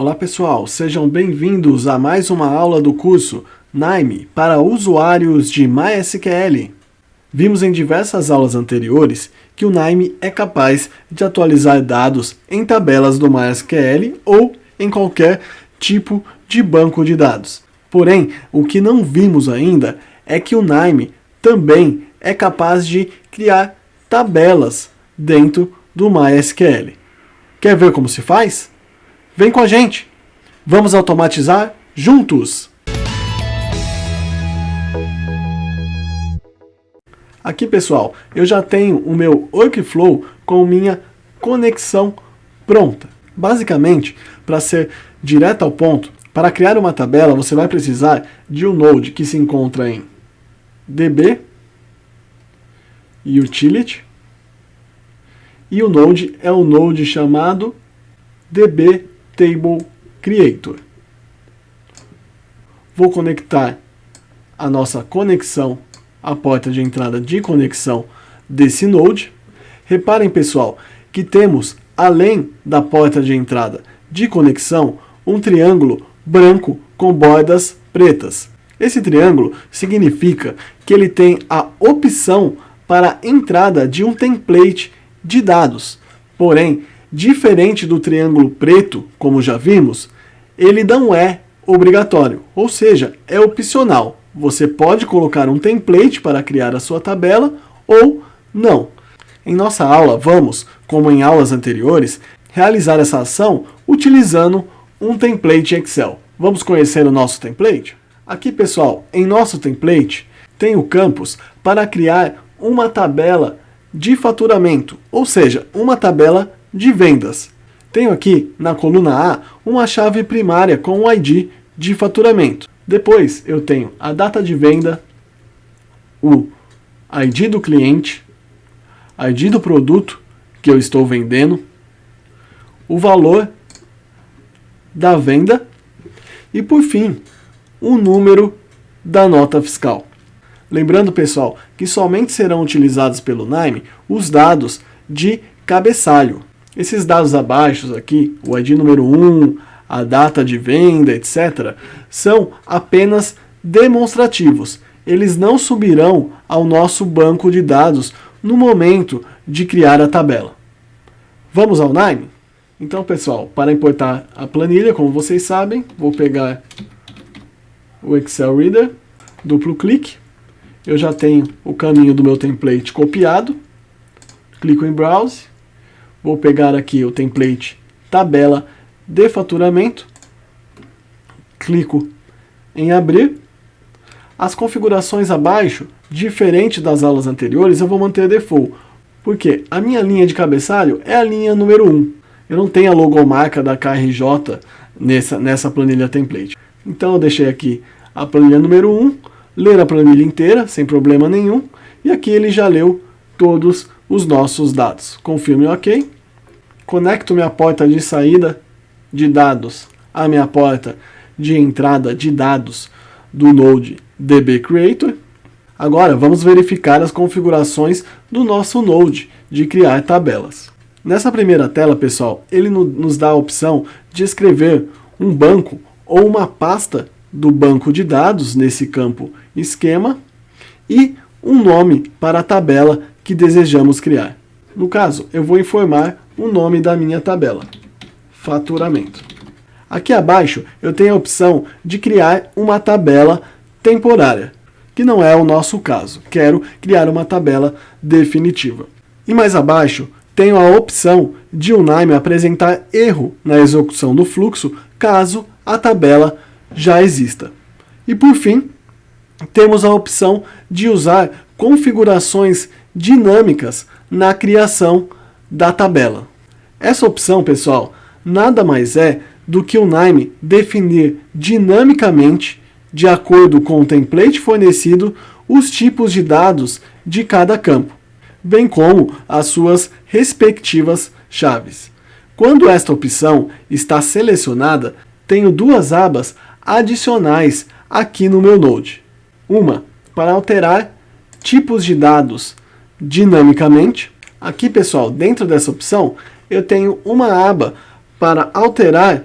Olá pessoal, sejam bem-vindos a mais uma aula do curso NAIME para usuários de MySQL. Vimos em diversas aulas anteriores que o NAIME é capaz de atualizar dados em tabelas do MySQL ou em qualquer tipo de banco de dados. Porém, o que não vimos ainda é que o NAIME também é capaz de criar tabelas dentro do MySQL. Quer ver como se faz? Vem com a gente! Vamos automatizar juntos! Aqui, pessoal, eu já tenho o meu workflow com minha conexão pronta. Basicamente, para ser direto ao ponto, para criar uma tabela, você vai precisar de um node que se encontra em DB, Utility, e o node é um node chamado DB Table Creator. Vou conectar a nossa conexão à porta de entrada de conexão desse node. Reparem, pessoal, que temos, além da porta de entrada de conexão, um triângulo branco com bordas pretas. Esse triângulo significa que ele tem a opção para a entrada de um template de dados. Porém, diferente do triângulo preto, como já vimos, ele não é obrigatório, ou seja, é opcional. Você pode colocar um template para criar a sua tabela ou não. Em nossa aula, vamos, como em aulas anteriores, realizar essa ação utilizando um template Excel. Vamos conhecer o nosso template? Aqui, pessoal, em nosso template, tem o campus para criar uma tabela de faturamento, ou seja, uma tabela de vendas. Tenho aqui, na coluna A, uma chave primária com o ID de faturamento. Depois, eu tenho a data de venda, o ID do cliente, ID do produto que eu estou vendendo, o valor da venda e, por fim, o número da nota fiscal. Lembrando, pessoal, que somente serão utilizados pelo NAIME os dados de cabeçalho. Esses dados abaixo aqui, o ID número 1, a data de venda, etc., são apenas demonstrativos. Eles não subirão ao nosso banco de dados no momento de criar a tabela. Vamos ao NAIME? Então, pessoal, para importar a planilha, como vocês sabem, vou pegar o Excel Reader, duplo clique. Eu já tenho o caminho do meu template copiado. Clico em Browse. Vou pegar aqui o template tabela de faturamento. Clico em abrir. As configurações abaixo, diferente das aulas anteriores, eu vou manter default. Porque a minha linha de cabeçalho é a linha número 1. Eu não tenho a logomarca da KRJ nessa planilha template. Então eu deixei aqui a planilha número 1, ler a planilha inteira, sem problema nenhum. E aqui ele já leu todos os nossos dados. Confirme OK. Conecto minha porta de saída de dados à minha porta de entrada de dados do node DB Creator. Agora vamos verificar as configurações do nosso node de criar tabelas. Nessa primeira tela, pessoal, ele nos dá a opção de escrever um banco ou uma pasta do banco de dados nesse campo esquema e um nome para a tabela que desejamos criar. No caso, eu vou informar o nome da minha tabela, faturamento. Aqui abaixo eu tenho a opção de criar uma tabela temporária, que não é o nosso caso. Quero criar uma tabela definitiva. E mais abaixo tenho a opção de o NAIME apresentar erro na execução do fluxo, caso a tabela já exista. E por fim, temos a opção de usar configurações dinâmicas na criação da tabela. Essa opção, pessoal, nada mais é do que o NAIME definir dinamicamente, de acordo com o template fornecido, os tipos de dados de cada campo, bem como as suas respectivas chaves. Quando esta opção está selecionada, tenho duas abas adicionais aqui no meu node. Uma para alterar tipos de dados dinamicamente. Aqui, pessoal, dentro dessa opção, eu tenho uma aba para alterar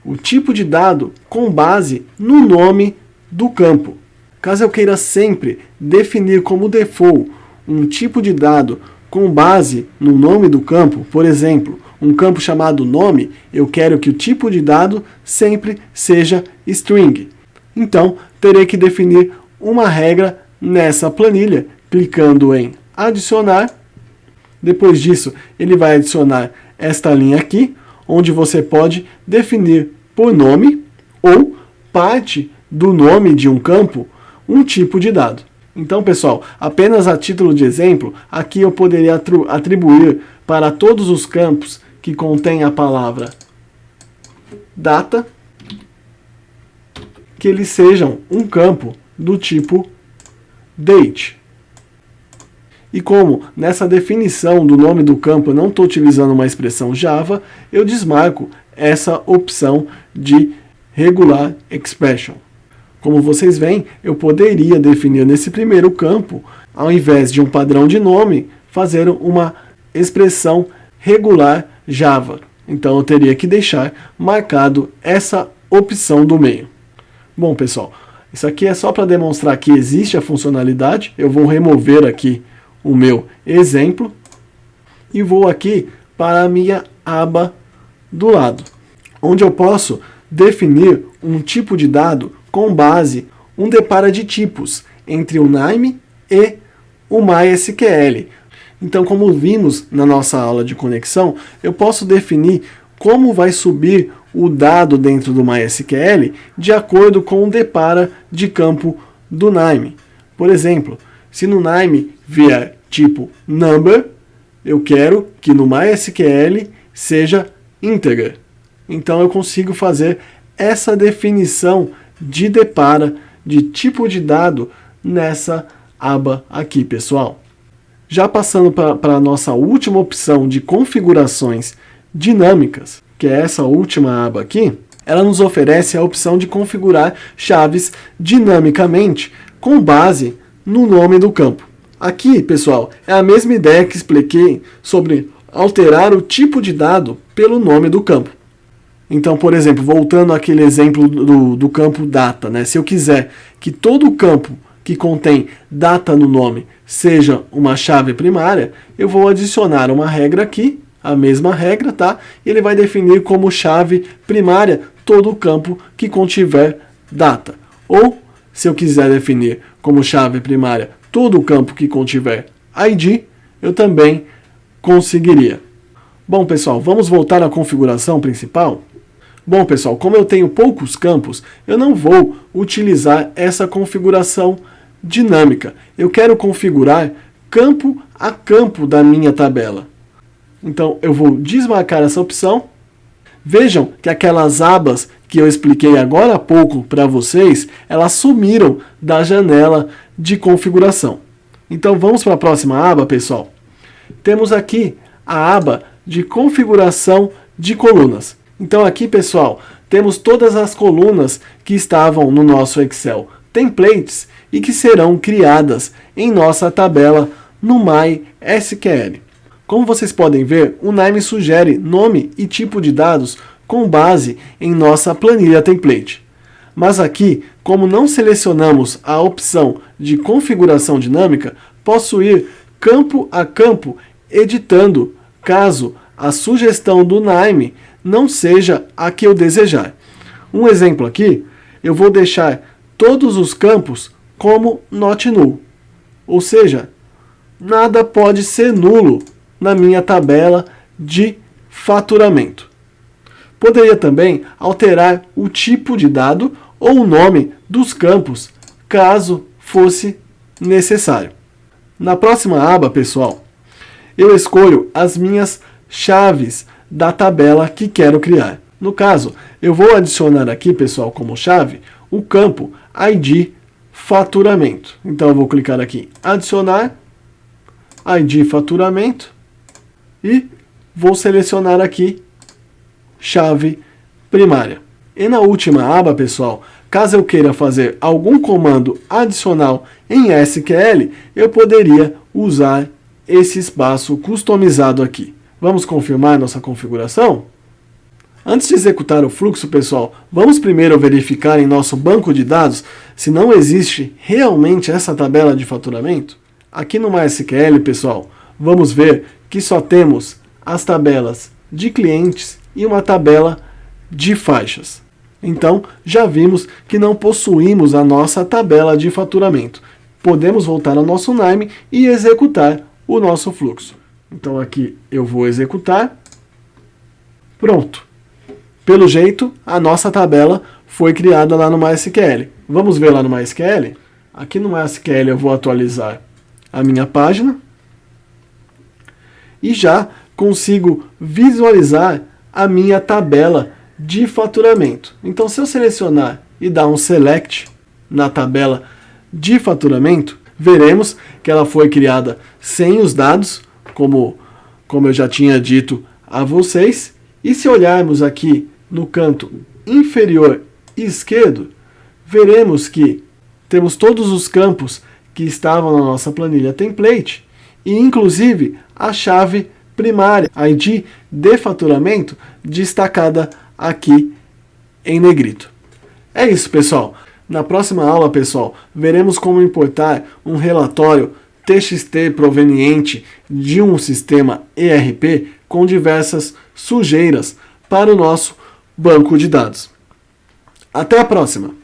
o tipo de dado com base no nome do campo. Caso eu queira sempre definir como default um tipo de dado com base no nome do campo, por exemplo, um campo chamado nome, eu quero que o tipo de dado sempre seja string. Então, terei que definir uma regra nessa planilha, clicando em adicionar. Depois disso, ele vai adicionar esta linha aqui, onde você pode definir por nome ou parte do nome de um campo um tipo de dado. Então, pessoal, apenas a título de exemplo, aqui eu poderia atribuir para todos os campos que contêm a palavra data, que eles sejam um campo do tipo date. E como nessa definição do nome do campo eu não estou utilizando uma expressão Java, eu desmarco essa opção de regular expression. Como vocês veem, eu poderia definir nesse primeiro campo, ao invés de um padrão de nome, fazer uma expressão regular Java. Então eu teria que deixar marcado essa opção do meio. Bom, pessoal, isso aqui é só para demonstrar que existe a funcionalidade. Eu vou remover aqui o meu exemplo e vou aqui para a minha aba do lado, onde eu posso definir um tipo de dado com base um depara de tipos entre o NAME e o MySQL. Então, como vimos na nossa aula de conexão, eu posso definir como vai subir o dado dentro do MySQL de acordo com o depara de campo do NAME. Por exemplo, se no NAME vier tipo number, eu quero que no MySQL seja integer. Então eu consigo fazer essa definição de depara de tipo de dado nessa aba aqui, pessoal. Já passando para a nossa última opção de configurações dinâmicas, que é essa última aba aqui, ela nos oferece a opção de configurar chaves dinamicamente com base no nome do campo. Aqui, pessoal, é a mesma ideia que expliquei sobre alterar o tipo de dado pelo nome do campo. Então, por exemplo, voltando àquele exemplo do campo data, né? Se eu quiser que todo campo que contém data no nome seja uma chave primária, eu vou adicionar uma regra aqui, a mesma regra, tá? E ele vai definir como chave primária todo o campo que contiver data. Ou, se eu quiser definir como chave primária todo o campo que contiver ID, eu também conseguiria. Bom, pessoal, vamos voltar à configuração principal? Bom, pessoal, como eu tenho poucos campos, eu não vou utilizar essa configuração dinâmica. Eu quero configurar campo a campo da minha tabela. Então, eu vou desmarcar essa opção. Vejam que aquelas abas que eu expliquei agora há pouco para vocês, elas sumiram da janela de configuração. Então, vamos para a próxima aba, pessoal. Temos aqui a aba de configuração de colunas. Então aqui, pessoal, temos todas as colunas que estavam no nosso Excel templates e que serão criadas em nossa tabela no MySQL. Como vocês podem ver, o NAME sugere nome e tipo de dados com base em nossa planilha template. Mas aqui, como não selecionamos a opção de configuração dinâmica, posso ir campo a campo editando, caso a sugestão do NAME não seja a que eu desejar. Um exemplo aqui, eu vou deixar todos os campos como not null, ou seja, nada pode ser nulo na minha tabela de faturamento. Poderia também alterar o tipo de dado ou o nome dos campos, caso fosse necessário. Na próxima aba, pessoal, eu escolho as minhas chaves da tabela que quero criar. No caso, eu vou adicionar aqui, pessoal, como chave, o campo ID faturamento. Então, eu vou clicar aqui, adicionar, ID faturamento, e vou selecionar aqui, chave primária. E na última aba, pessoal, caso eu queira fazer algum comando adicional em SQL, eu poderia usar esse espaço customizado aqui. Vamos confirmar nossa configuração? Antes de executar o fluxo, pessoal, vamos primeiro verificar em nosso banco de dados se não existe realmente essa tabela de faturamento. Aqui no MySQL, pessoal, vamos ver que só temos as tabelas de clientes e uma tabela de faixas. Então, já vimos que não possuímos a nossa tabela de faturamento. Podemos voltar ao nosso Nime e executar o nosso fluxo. Então aqui eu vou executar. Pronto. Pelo jeito, a nossa tabela foi criada lá no MySQL. Vamos ver lá no MySQL? Aqui no MySQL eu vou atualizar a minha página e já consigo visualizar a minha tabela de faturamento. Então, se eu selecionar e dar um select na tabela de faturamento, veremos que ela foi criada sem os dados, como eu já tinha dito a vocês. E se olharmos aqui no canto inferior esquerdo, veremos que temos todos os campos que estavam na nossa planilha template e inclusive a chave primária, ID de faturamento, destacada aqui em negrito. É isso, pessoal. Na próxima aula, pessoal, veremos como importar um relatório TXT proveniente de um sistema ERP com diversas sujeiras para o nosso banco de dados. Até a próxima!